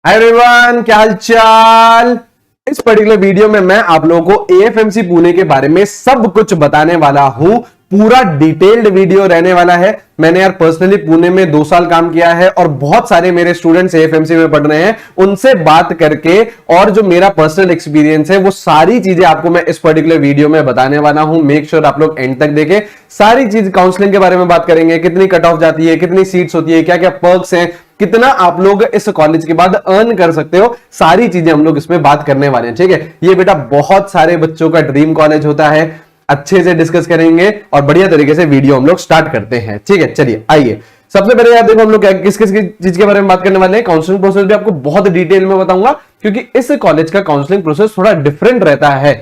Hi everyone, क्या हाल चाल। इस पर्टिकुलर वीडियो में मैं आप लोगों को एएफएमसी पुणे के बारे में सब कुछ बताने वाला हूं। पूरा डिटेल्ड वीडियो रहने वाला है। मैंने यार पर्सनली पुणे में 2 साल काम किया है और बहुत सारे मेरे स्टूडेंट्स एएफएमसी में पढ़ रहे हैं। उनसे बात करके और जो मेरा पर्सनल एक्सपीरियंस है वो सारी चीजें आपको मैं इस पर्टिकुलर वीडियो में बताने वाला हूं। मेक श्योर आप लोग एंड तक देखें। सारी चीज काउंसलिंग के बारे में बात करेंगे, कितनी कट ऑफ जाती है, कितनी सीट्स होती है, क्या क्या पर्क्स हैं, कितना आप लोग इस कॉलेज के बाद अर्न कर सकते हो, सारी चीजें हम लोग इसमें बात करने वाले हैं। ठीक है, ये बेटा बहुत सारे बच्चों का ड्रीम कॉलेज होता है। अच्छे से डिस्कस करेंगे और बढ़िया तरीके से वीडियो हम लोग स्टार्ट करते हैं। ठीक है, चलिए आइए। सबसे पहले यार देखो, हम लोग किस किस चीज के बारे में बात करने वाले हैं। काउंसलिंग प्रोसेस भी आपको बहुत डिटेल में बताऊंगा क्योंकि इस कॉलेज का काउंसलिंग प्रोसेस थोड़ा डिफरेंट रहता है।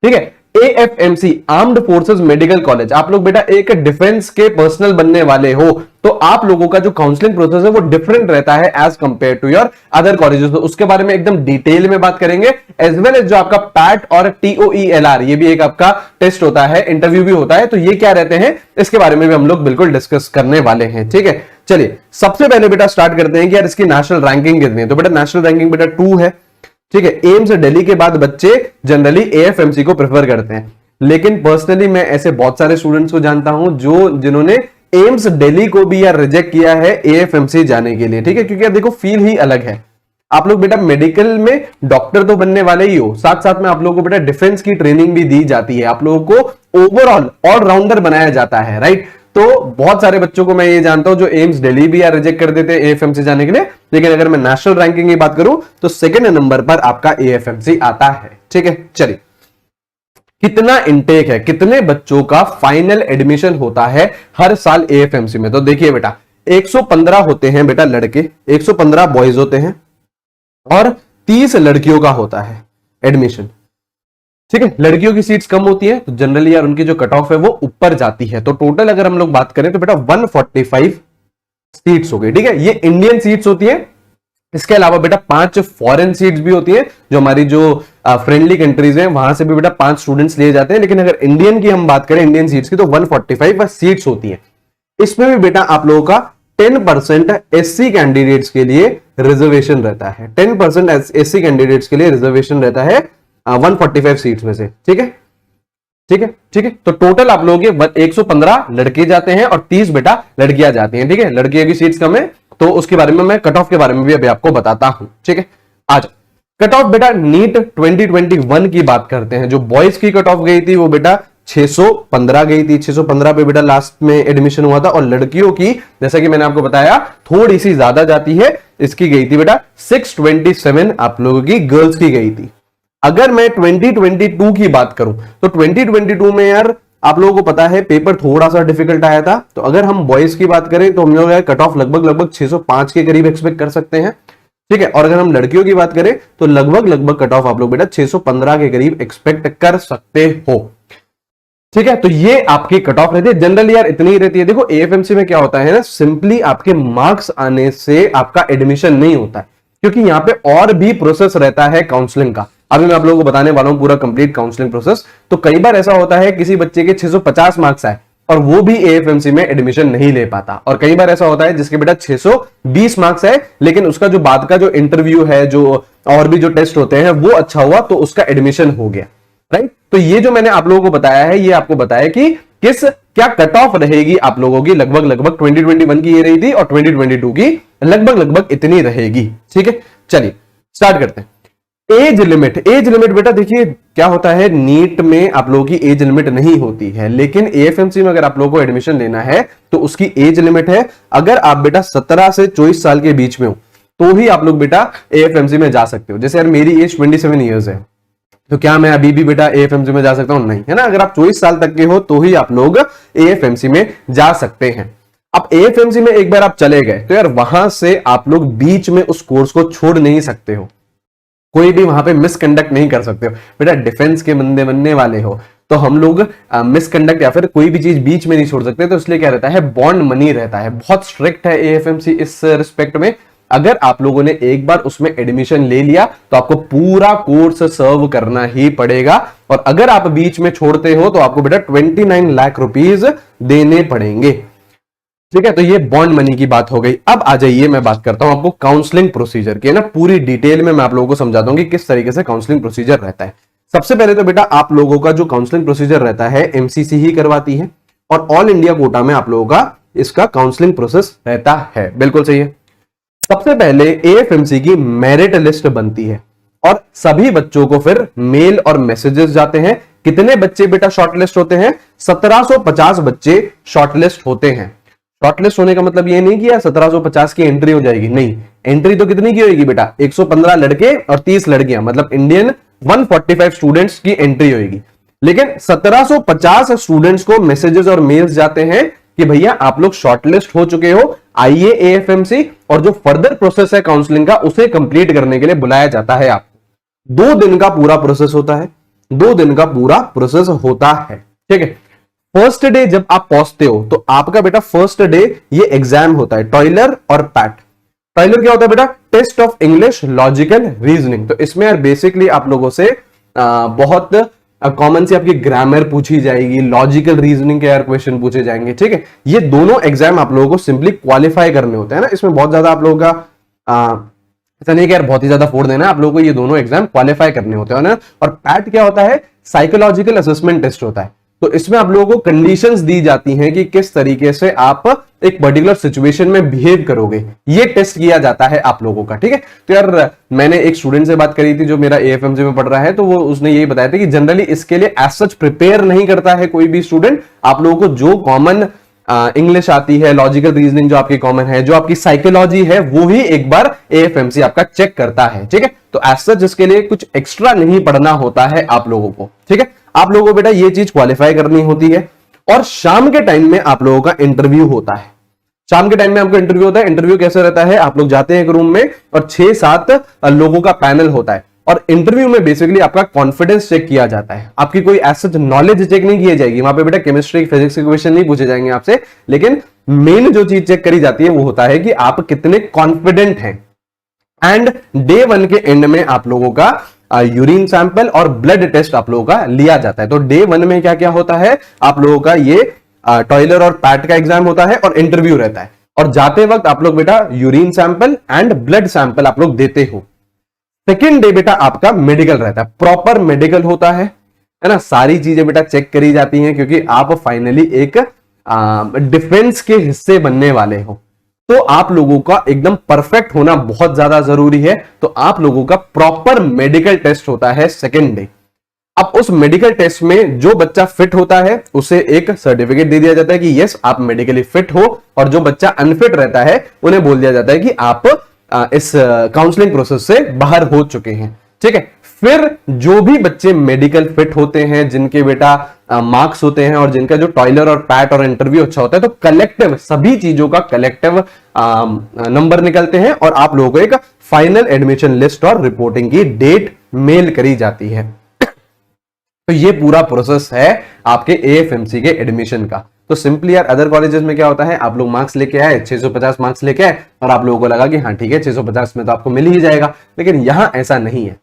ठीक है, AFMC armed forces medical college, आप लोग बेटा एक डिफेंस के पर्सनल बनने वाले हो तो आप लोगों का जो काउंसलिंग प्रोसेस है वो डिफरेंट रहता है as compare to your other colleges. तो उसके बारे में एकदम डिटेल में बात करेंगे, एज वेल एज जो आपका पैट और टीओईएलआर, ये भी एक आपका टेस्ट होता है, इंटरव्यू भी होता है। तो ये क्या रहते हैं इसके बारे में भी हम लोग बिल्कुल डिस्कस करने वाले हैं। ठीक है, चलिए सबसे पहले बेटा स्टार्ट करते हैं कि यार इसकी नेशनल रैंकिंग कितनी है। तो बेटा नेशनल रैंकिंग बेटा 2 है। ठीक है, एम्स दिल्ली के बाद बच्चे जनरली एएफएमसी को प्रेफर करते हैं, लेकिन पर्सनली मैं ऐसे बहुत सारे स्टूडेंट्स को जानता हूं जिन्होंने एम्स दिल्ली को भी यार रिजेक्ट किया है एएफएमसी जाने के लिए। ठीक है, क्योंकि यार देखो फील ही अलग है। आप लोग बेटा मेडिकल में डॉक्टर तो बनने वाले ही हो, साथ साथ में आप लोगों को बेटा डिफेंस की ट्रेनिंग भी दी जाती है, आप लोगों को ओवरऑल ऑलराउंडर बनाया जाता है। राइट, तो बहुत सारे बच्चों को मैं ये जानता हूं जो एम्स दिल्ली भी यार रिजेक्ट कर देते हैं एएफएमसी जाने के लिए, लेकिन अगर मैं नेशनल रैंकिंग की बात करूं तो सेकंड नंबर पर आपका एएफएमसी आता है। ठीक है, चलिए कितना इनटेक है, कितने बच्चों का फाइनल एडमिशन होता है हर साल एएफएमसी में। तो देखिए बेटा 115 होते हैं बेटा लड़के, 115 बॉयज होते हैं और 30 लड़कियों का होता है एडमिशन। ठीक है, लड़कियों की सीट्स कम होती है तो जनरली यार उनकी जो कट ऑफ है वो ऊपर जाती है। तो टोटल अगर हम लोग बात करें तो बेटा 145 सीट्स हो गई। ठीक है, ये इंडियन सीट्स होती है। इसके अलावा बेटा 5 फॉरेन सीट्स भी होती है, जो हमारी जो फ्रेंडली कंट्रीज हैं वहां से भी बेटा 5 स्टूडेंट्स लिए जाते हैं। लेकिन अगर इंडियन की हम बात करें, इंडियन सीट्स की, तो 145 सीट्स होती है। इसमें भी बेटा आप लोगों का 10% एससी कैंडिडेट्स के लिए रिजर्वेशन रहता है। 10% एससी कैंडिडेट्स के लिए रिजर्वेशन रहता है 145 सीट्स में से। ठीक है, ठीक है, ठीक है। तो टोटल आप लोगों के 115 लड़के जाते हैं और 30 बेटा लड़कियां जाती हैं। ठीक है, लड़कियों की सीट्स कम है तो उसके बारे में मैं कट ऑफ के बारे में भी अभी आपको बताता हूं। ठीक है, आज कट ऑफ बेटा नीट 2021 की बात करते हैं। जो बॉयज की कट ऑफ गई थी वो बेटा 615 गई थी, 615 पे बेटा लास्ट में एडमिशन हुआ था। और लड़कियों की जैसा कि मैंने आपको बताया थोड़ी सी ज्यादा जाती है, इसकी गई थी बेटा 627 आप लोगों की गर्ल्स की गई थी। अगर मैं 2022 की बात करूं तो 2022 में यार आप लोगों को पता है पेपर थोड़ा सा डिफिकल्ट आया था। तो अगर हम बॉयज की बात करें तो हम लोग कट ऑफ लगभग 605 के करीब एक्सपेक्ट कर सकते हैं। ठीक है, और अगर हम लड़कियों की बात करें तो लगभग कट ऑफ आप लोग बेटा 615 के करीब एक्सपेक्ट कर सकते हो। ठीक है, तो ये आपकी कट ऑफ रहती है जनरली यार इतनी ही रहती है। देखो एएफएमसी में क्या होता है ना, सिंपली आपके मार्क्स आने से आपका एडमिशन नहीं होता है, क्योंकि यहां पे और भी प्रोसेस रहता है काउंसलिंग का। अभी मैं आप लोगों को बताने वाला हूं पूरा कंप्लीट काउंसलिंग प्रोसेस। तो कई बार ऐसा होता है किसी बच्चे के 650 मार्क्स आए और वो भी एएफएमसी में एडमिशन नहीं ले पाता, और कई बार ऐसा होता है जिसके बेटा 620 मार्क्स है लेकिन उसका जो बाद का जो इंटरव्यू है, जो और भी जो टेस्ट होते हैं वो अच्छा हुआ तो उसका एडमिशन हो गया। राइट, तो ये जो मैंने आप लोगों को बताया है ये आपको बताया कि क्या कट ऑफ रहेगी आप लोगों की। लगभग 2021 की ये रही थी और 2022 की लगभग इतनी रहेगी। ठीक है, चलिए स्टार्ट करते हैं। एज लिमिट बेटा देखिए क्या होता है, नीट में आप लोगों की एज लिमिट नहीं होती है, लेकिन एएफएमसी में अगर आप लोगों को एडमिशन लेना है तो उसकी एज लिमिट है। अगर आप बेटा 17 से 24 साल के बीच में हो तो ही आप लोग बेटा एएफएमसी में जा सकते हो। जैसे यार मेरी एज 27 ईयर्स है, तो क्या मैं अभी भी बेटा एएफएमसी में जा सकता हूं? नहीं, है ना। अगर आप 24 साल तक के हो तो ही आप लोग एएफएमसी में जा सकते हैं। अब एएफएमसी में एक बार आप चले गए तो यार वहां से आप लोग बीच में उस कोर्स को छोड़ नहीं सकते हो, कोई भी वहां पे मिसकंडक्ट नहीं कर सकते हो। बेटा डिफेंस के बंदे बनने वाले हो तो हम लोग मिसकंडक्ट या फिर कोई भी चीज बीच में नहीं छोड़ सकते। तो इसलिए क्या रहता है, बॉन्ड मनी रहता है, बहुत स्ट्रिक्ट है एएफएमसी इस रिस्पेक्ट में। अगर आप लोगों ने एक बार उसमें एडमिशन ले लिया तो आपको पूरा कोर्स सर्व करना ही पड़ेगा, और अगर आप बीच में छोड़ते हो तो आपको बेटा 29 लाख रुपीज देने पड़ेंगे। ठीक है, तो ये बॉन्ड मनी की बात हो गई। अब आ जाइए, मैं बात करता हूं आपको काउंसलिंग प्रोसीजर की, है ना, पूरी डिटेल में मैं आप लोगों को समझाता हूं कि किस तरीके से काउंसलिंग प्रोसीजर रहता है। सबसे पहले तो बेटा आप लोगों का जो काउंसलिंग प्रोसीजर रहता है एमसीसी ही करवाती है, और ऑल इंडिया कोटा में आप लोगों का इसका काउंसलिंग प्रोसेस रहता है। बिल्कुल सही है। सबसे पहले एएफएमसी की मेरिट लिस्ट बनती है और सभी बच्चों को फिर मेल और मैसेजेस जाते हैं। कितने बच्चे बेटा शॉर्टलिस्ट होते हैं? 1750 बच्चे शॉर्टलिस्ट होते हैं। शॉर्टलिस्ट होने का मतलब ये नहीं कि यार 1750 की एंट्री हो जाएगी, नहीं, एंट्री तो कितनी की होगी बेटा? 115 लड़के और 30 लड़कियां, मतलब इंडियन 145 स्टूडेंट्स की एंट्री होगी। लेकिन 1750 स्टूडेंट्स को मैसेजेस और मेल्स जाते हैं कि भैया आप लोग शॉर्टलिस्ट हो चुके हो, आइए एएफएमसी, और जो फर्दर प्रोसेस है काउंसलिंग का उसे कंप्लीट करने के लिए बुलाया जाता है आपको। 2 दिन का पूरा प्रोसेस होता है, 2 दिन का पूरा प्रोसेस होता है। ठीक है, फर्स्ट डे जब आप पहुंचते हो तो आपका बेटा फर्स्ट डे ये एग्जाम होता है, टॉयलर और पैट। टॉयलर क्या होता है बेटा? Test of English logical reasoning. तो इसमें यार बेसिकली आप लोगों से बहुत कॉमन सी आपकी ग्रामर पूछी जाएगी, लॉजिकल रीजनिंग के यार क्वेश्चन पूछे जाएंगे। ठीक है, ये दोनों एग्जाम आप लोगों को सिंपली क्वालिफाई करने होते हैं ना, इसमें बहुत ज्यादा आप लोगों का ऐसा नहीं कि यार बहुत ही ज्यादा फोड़ देना है, आप लोगों को ये दोनों एग्जाम क्वालिफाई करने होते हैं ना। और पैट क्या होता है? साइकोलॉजिकल असेसमेंट टेस्ट होता है। तो इसमें आप लोगों को कंडीशंस दी जाती हैं कि किस तरीके से आप एक पर्टिकुलर सिचुएशन में बिहेव करोगे, ये टेस्ट किया जाता है आप लोगों का। ठीक है, तो यार मैंने एक स्टूडेंट से बात करी थी जो मेरा एएफएमसी में पढ़ रहा है, तो वो उसने यही बताया था कि जनरली इसके लिए एज सच प्रिपेयर नहीं करता है कोई भी स्टूडेंट। आप लोगों को जो कॉमन इंग्लिश आती है, लॉजिकल रीजनिंग जो आपकी कॉमन है, जो आपकी साइकोलॉजी है, वो ही एक बार एएफएमसी आपका चेक करता है। ठीक है, तो एज सच इसके लिए कुछ एक्स्ट्रा नहीं पढ़ना होता है आप लोगों को। ठीक है, आप लोगों को बेटा ये चीज क्वालिफाई करनी होती है। और शाम के टाइम में आप लोगों का इंटरव्यू होता है। शाम के टाइम में आपको इंटरव्यू होता है। इंटरव्यू कैसे रहता है? आप लोग जाते हैं एक रूम में और 6-7 लोगों का पैनल होता है, और इंटरव्यू में बेसिकली आपका कॉन्फिडेंस चेक किया जाता है। आपकी कोई ऐसा नॉलेज चेक नहीं की जाएगी वहां पे बेटा, केमिस्ट्री फिजिक्स के क्वेश्चन नहीं पूछे जाएंगे आपसे, लेकिन मेन जो चीज चेक करी जाती है वो होता है कि आप कितने कॉन्फिडेंट हैं। एंड डे 1 के एंड में आप लोगों का यूरिन सैंपल और ब्लड टेस्ट आप लोगों का लिया जाता है। तो डे 1 में क्या क्या होता है? आप लोगों का ये टॉयलर और पैट का एग्जाम होता है और इंटरव्यू रहता है। और जाते वक्त आप लोग बेटा urine sample and blood sample आप लोग देते हो। सेकेंड डे बेटा आपका मेडिकल रहता है, प्रॉपर मेडिकल होता है ना। सारी चीजें बेटा चेक करी जाती हैं क्योंकि आप फाइनली एक डिफेंस के हिस्से बनने वाले हो, तो आप लोगों का एकदम परफेक्ट होना बहुत ज्यादा जरूरी है। तो आप लोगों का प्रॉपर मेडिकल टेस्ट होता है सेकेंड डे। अब उस मेडिकल टेस्ट में जो बच्चा फिट होता है उसे एक सर्टिफिकेट दे दिया जाता है कि यस आप मेडिकली फिट हो, और जो बच्चा अनफिट रहता है उन्हें बोल दिया जाता है कि आप इस काउंसलिंग प्रोसेस से बाहर हो चुके हैं। ठीक है, फिर जो भी बच्चे मेडिकल फिट होते हैं, जिनके बेटा मार्क्स होते हैं और जिनका जो टॉयलर और पैट और इंटरव्यू अच्छा होता है, तो कलेक्टिव सभी चीजों का कलेक्टिव नंबर निकलते हैं और आप लोगों को एक फाइनल एडमिशन लिस्ट और रिपोर्टिंग की डेट मेल करी जाती है। तो ये पूरा प्रोसेस है आपके एएफएमसी के एडमिशन का। तो सिंपली यार अदर कॉलेजेस में क्या होता है, आप लोग मार्क्स लेके आए, 650 मार्क्स लेके आए और आप लोगों को लगा कि हाँ ठीक है 650 में तो आपको मिल ही जाएगा, लेकिन यहां ऐसा नहीं है।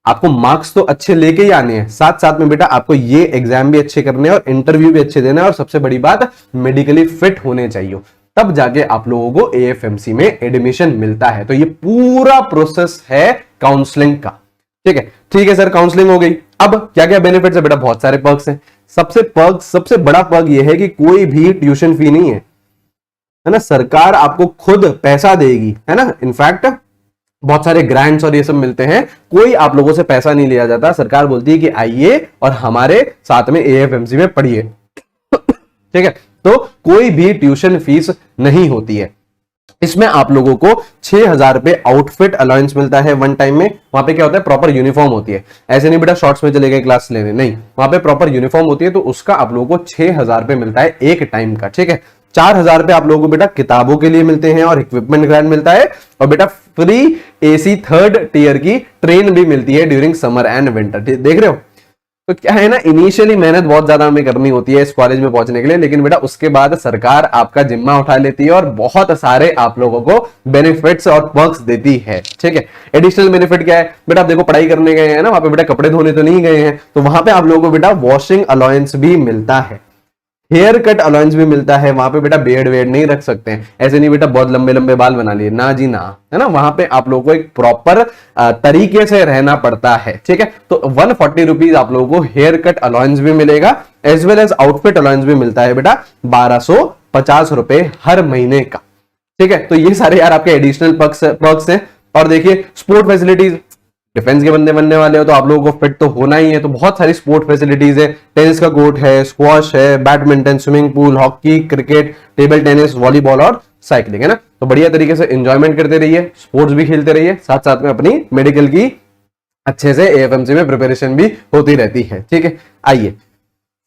आपको मार्क्स तो अच्छे लेके ही आने हैं, साथ साथ में बेटा आपको ये एग्जाम भी अच्छे करने हैं और इंटरव्यू भी अच्छे देना है, और सबसे बड़ी बात मेडिकली फिट होने चाहिए, तब जाके आप लोगों को एएफएमसी में एडमिशन मिलता है। तो ये पूरा प्रोसेस है काउंसलिंग का। ठीक है सर, काउंसलिंग हो गई। अब क्या क्या बेनिफिट्स है बेटा? बहुत सारे पर्क्स हैं। सबसे बड़ा पर्क ये है कि कोई भी ट्यूशन फी नहीं है ना, सरकार आपको खुद पैसा देगी, है ना। इनफैक्ट बहुत सारे ग्रांट्स और ये सब मिलते हैं, कोई आप लोगों से पैसा नहीं लिया जाता। सरकार बोलती है कि आइए और हमारे साथ में एएफएमसी में पढ़िए। ठीक है, तो कोई भी ट्यूशन फीस नहीं होती है। इसमें आप लोगों को 6,000 रुपए आउटफिट अलाउंस मिलता है वन टाइम में। वहां पे क्या होता है, प्रॉपर यूनिफॉर्म होती है। ऐसे नहीं बेटा शॉर्ट्स में चले गए क्लास लेने, नहीं, वहां पे प्रॉपर यूनिफॉर्म होती है। तो उसका आप लोगों को 6,000 रुपए मिलता है एक टाइम का। ठीक है, 4,000 रुपए आप लोगों को बेटा किताबों के लिए मिलते हैं और इक्विपमेंट ग्रांट मिलता है, और बेटा फ्री एसी 3rd टियर की ट्रेन भी मिलती है ड्यूरिंग समर एंड विंटर। देख रहे हो, तो क्या है ना, इनिशियली मेहनत बहुत ज्यादा हमें करनी होती है इस कॉलेज में पहुंचने के लिए, लेकिन बेटा उसके बाद सरकार आपका जिम्मा उठा लेती है और बहुत सारे आप लोगों को बेनिफिट्स और पर्क्स देती है। ठीक है, एडिशनल बेनिफिट क्या है बेटा? आप देखो पढ़ाई करने गए हैं ना, वहां पे बेटा कपड़े धोने तो नहीं गए हैं, तो वहां पे आप लोगों को बेटा वॉशिंग अलाउंस भी मिलता है। हेयर कट अलाउंस भी मिलता है। वहां पे बेटा बेड वेड नहीं रख सकते हैं, ऐसे नहीं बेटा बहुत लंबे लंबे बाल बना लिए, ना जी ना, है ना। वहां पे आप लोगों को एक प्रॉपर तरीके से रहना पड़ता है, ठीक है। तो 140 रुपीज आप लोगों को हेयर कट अलाउंस भी मिलेगा, as well as outfit allowance भी मिलता है बेटा 1250 रुपए हर महीने का, ठीक है। तो ये सारे यार आपके एडिशनल पर्क्स हैं। और देखिए स्पोर्ट फैसिलिटीज, डिफेंस के बंदे बनने वाले हो तो आप लोगों को फिट तो होना ही है, तो बहुत सारी स्पोर्ट फैसिलिटीज है। टेनिस का कोर्ट है, स्क्वॉश है, badminton, swimming pool, hockey, cricket, table tennis, volleyball और साइकिलिंग, है ना। तो बढ़िया तरीके से एंजॉयमेंट करते रहिए, स्पोर्ट्स भी खेलते रहिए, साथ साथ में अपनी मेडिकल की अच्छे से एएफएमसी में प्रिपरेशन भी होती रहती है, ठीक है। आइए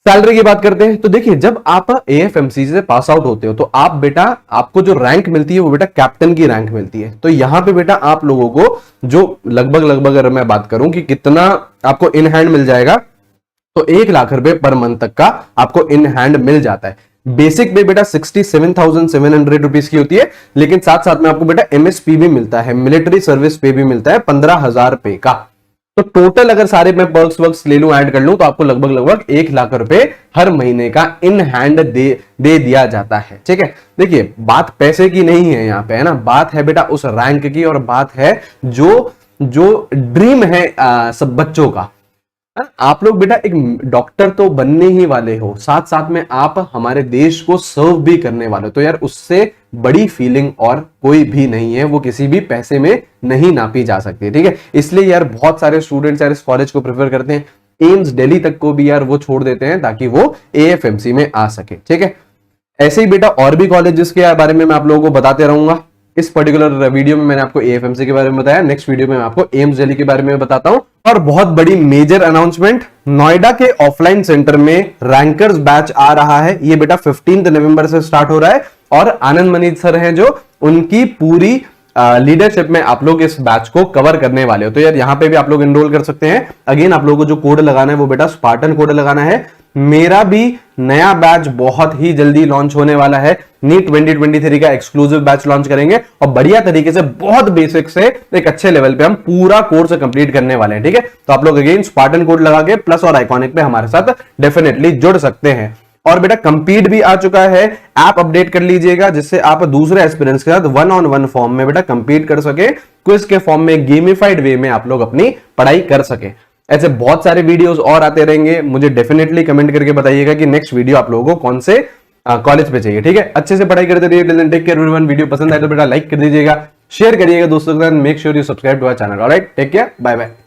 सैलरी की बात करते हैं। तो देखिए जब आप एएफएमसी से पास आउट होते हो तो आप बेटा, आपको जो रैंक मिलती है वो बेटा कैप्टन की रैंक मिलती है। तो यहां पे बेटा आप लोगों को जो लगभग अगर मैं बात करूं कि कितना आपको इन हैंड मिल जाएगा, तो 1 लाख रुपए पर मंथ तक का आपको इन हैंड मिल जाता है। बेसिक पे बेटा 67,700 रुपीज की होती है, लेकिन साथ साथ में आपको बेटा एमएसपी भी मिलता है, मिलिट्री सर्विस पे भी मिलता है 15,000 रुपए का। तो टोटल अगर सारे मैं पर्क्स वर्क्स ले लूं, ऐड कर लूं, तो आपको लगभग 1 लाख रुपए हर महीने का इन हैंड दे दिया जाता है, ठीक है। देखिए बात पैसे की नहीं है यहाँ पे, है ना, बात है बेटा उस रैंक की, और बात है जो ड्रीम है सब बच्चों का। आप लोग बेटा एक डॉक्टर तो बनने ही वाले हो, साथ साथ में आप हमारे देश को सर्व भी करने वाले हो, तो यार उससे बड़ी फीलिंग और कोई भी नहीं है, वो किसी भी पैसे में नहीं नापी जा सकती, ठीक है। इसलिए यार बहुत सारे स्टूडेंट्स यार इस कॉलेज को प्रेफर करते हैं, एम्स दिल्ली तक को भी यार वो छोड़ देते हैं ताकि वो एएफएमसी में आ सके, ठीक है। ऐसे ही बेटा और भी कॉलेजेस के बारे में मैं आप लोगों को बताते रहूंगा। इस पर्टिकुलर वीडियो में मैंने आपको एएफएमसी के बारे में बताया, नेक्स्ट वीडियो में मैं आपको एम्स दिल्ली के बारे में बताता हूं। और बहुत बड़ी मेजर अनाउंसमेंट, नोएडा के ऑफलाइन सेंटर में रैंकर्स बैच आ रहा है। ये बेटा 15 नवंबर से स्टार्ट हो रहा है, और आनंद मनीष सर हैं जो उनकी पूरी लीडरशिप में आप लोग इस बैच को कवर करने वाले हो। तो यार यहाँ पे भी आप लोग एनरोल कर सकते हैं। अगेन आप लोगों को जो कोड लगाना है वो बेटा स्पार्टन कोड लगाना है। मेरा भी नया बैच बहुत ही जल्दी लॉन्च होने वाला है, नीट 2023 का एक्सक्लूसिव बैच लॉन्च करेंगे, और बढ़िया तरीके से बहुत बेसिक से एक अच्छे लेवल पे हम पूरा कोर्स कंप्लीट करने वाले हैं, ठीक है। तो आप लोग अगेन स्पार्टन कोड लगा के प्लस और आइकॉनिक पे हमारे साथ डेफिनेटली जुड़ सकते हैं। और बेटा कंप्लीट भी आ चुका है, ऐप अपडेट कर लीजिएगा, जिससे आप दूसरे एस्पिरेंट्स के साथ 1-on-1 फॉर्म में बेटा कंप्लीट कर सके, क्विज के फॉर्म में गेमिफाइड वे में आप लोग अपनी पढ़ाई कर सके। ऐसे बहुत सारे वीडियोस और आते रहेंगे, मुझे डेफिनेटली कमेंट करके बताइएगा कि नेक्स्ट वीडियो आप लोगों को कौन से कॉलेज पे चाहिए, ठीक है। अच्छे से पढ़ाई करते रहिए, टेक केयर एवरीवन। वीडियो पसंद आए तो बेटा लाइक कर दीजिएगा, शेयर करिएगा दोस्तों के साथ, make sure you subscribe to our channel. Alright, take care, bye bye.